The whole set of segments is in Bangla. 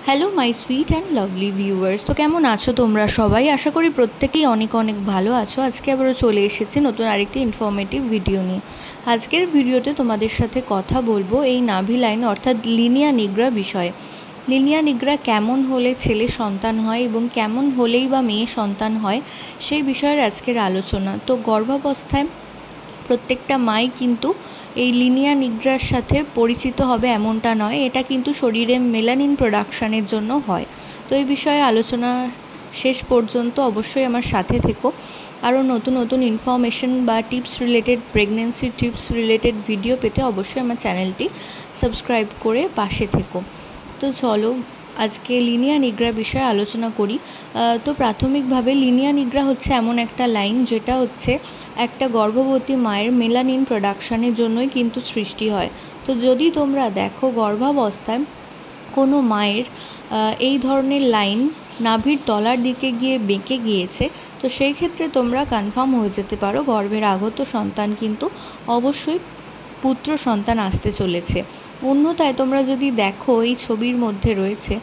Hello my sweet and lovely viewers. তো কেমন আছো তোমরা সবাই? আশা করি প্রত্যেকেই অনেক অনেক ভালো আছো। আজকে আবারও চলে এসেছি নতুন আরেকটি ইনফরমেটিভ ভিডিও নিয়ে। আজকের ভিডিওতে তোমাদের সাথে কথা বলবো এই নাভি লাইন অর্থাৎ লিনিয়া নিগ্রা বিষয়ে। লিনিয়া নিগ্রা কেমন হলে ছেলে সন্তান হয় এবং কেমন হলেই বা মেয়ে সন্তান হয় সেই বিষয়ের আজকের আলোচনা। তো গর্ভাবস্থায় প্রত্যেকটা মাই কিন্তু এই লিনিয়া নিগ্রার সাথে পরিচিত হবে এমনটা নয়, এটা কিন্তু শরীরে মেলানিন প্রোডাকশানের জন্য হয়। তো এই বিষয়ে আলোচনা শেষ পর্যন্ত অবশ্যই আমার সাথে থেকো। আরও নতুন নতুন ইনফরমেশন বা tips related, pregnancy tips related video পেতে অবশ্যই আমার চ্যানেলটি সাবস্ক্রাইব করে পাশে থেকো। তো চলো আজকে লিনিয়া নিগ্রা বিষয়ে আলোচনা করি। তো প্রাথমিকভাবে লিনিয়া নিগ্রা হচ্ছে এমন একটা লাইন যেটা হচ্ছে একটা গর্ভবতী মায়ের মেলানিন প্রোডাকশানের জন্যই কিন্তু সৃষ্টি হয়। তো যদি তোমরা দেখো গর্ভাবস্থায় কোনো মায়ের এই ধরনের লাইন নাভির তলার দিকে গিয়ে বেঁকে গিয়েছে, তো সেই ক্ষেত্রে তোমরা কনফার্ম হয়ে যেতে পারো গর্ভের আগত সন্তান কিন্তু অবশ্যই পুত্র সন্তান আসতে চলেছে। অন্যথায় তোমরা যদি দেখো এই ছবির মধ্যে রয়েছে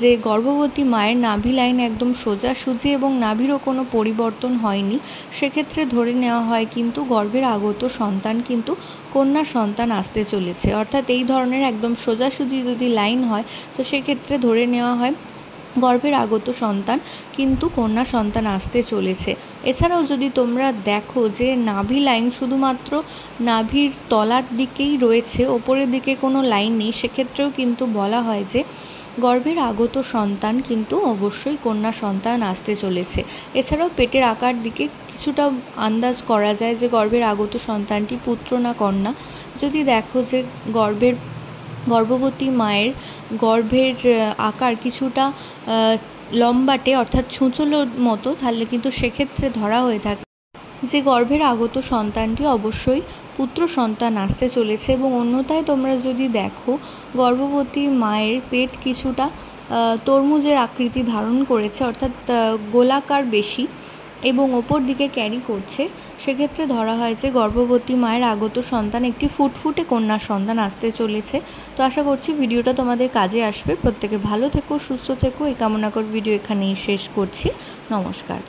যে গর্ভবতী মায়ের নাভি লাইন একদম সোজাসুজি এবং নাভিরও কোনো পরিবর্তন হয়নি, সেক্ষেত্রে ধরে নেওয়া হয় কিন্তু গর্ভের আগত সন্তান কিন্তু কন্যা সন্তান আসতে চলেছে। অর্থাৎ এই ধরনের একদম সোজাসুজি যদি লাইন হয় তো সেক্ষেত্রে ধরে নেওয়া হয় গর্ভের আগত সন্তান কিন্তু কন্যা সন্তান আসতে চলেছে। এছাড়াও যদি তোমরা দেখো যে নাভি লাইন শুধুমাত্র নাভির তলার দিকেই রয়েছে, ওপরের দিকে কোনো লাইন নেই, সেক্ষেত্রেও কিন্তু বলা হয় যে গর্ভের আগত সন্তান কিন্তু অবশ্যই কন্যা সন্তান আসতে চলেছে। এছাড়াও পেটের আকার দিকে কিছুটা আন্দাজ করা যায় যে গর্ভের আগত সন্তানটি পুত্র না কন্যা। যদি দেখো যে গর্ভবতী মায়ের গর্ভের আকার কিছুটা লম্বাটে অর্থাৎ ছুঁচোর মতো, তাহলে কিন্তু সেক্ষেত্রে ধরা হয়ে থাকে যে গর্ভের আগত সন্তানটি অবশ্যই পুত্র সন্তান আসতে চলেছে। এবং অন্যথায় তোমরা যদি দেখো গর্ভবতী মায়ের পেট কিছুটা তরমুজের আকৃতি ধারণ করেছে অর্থাৎ গোলাকার বেশি এবং ওপর দিকে ক্যারি করছে, সেক্ষেত্রে ধরা হয় যে গর্ভবতী মায়ের আগত সন্তান একটি ফুটফুটে কন্যা সন্তান আসতে চলেছে। তো আশা করছি ভিডিওটা তোমাদের কাজে আসবে। প্রত্যেকে ভালো থেকো, সুস্থ থেকো, এই কামনা করে ভিডিও এখানেই শেষ করছি। নমস্কার।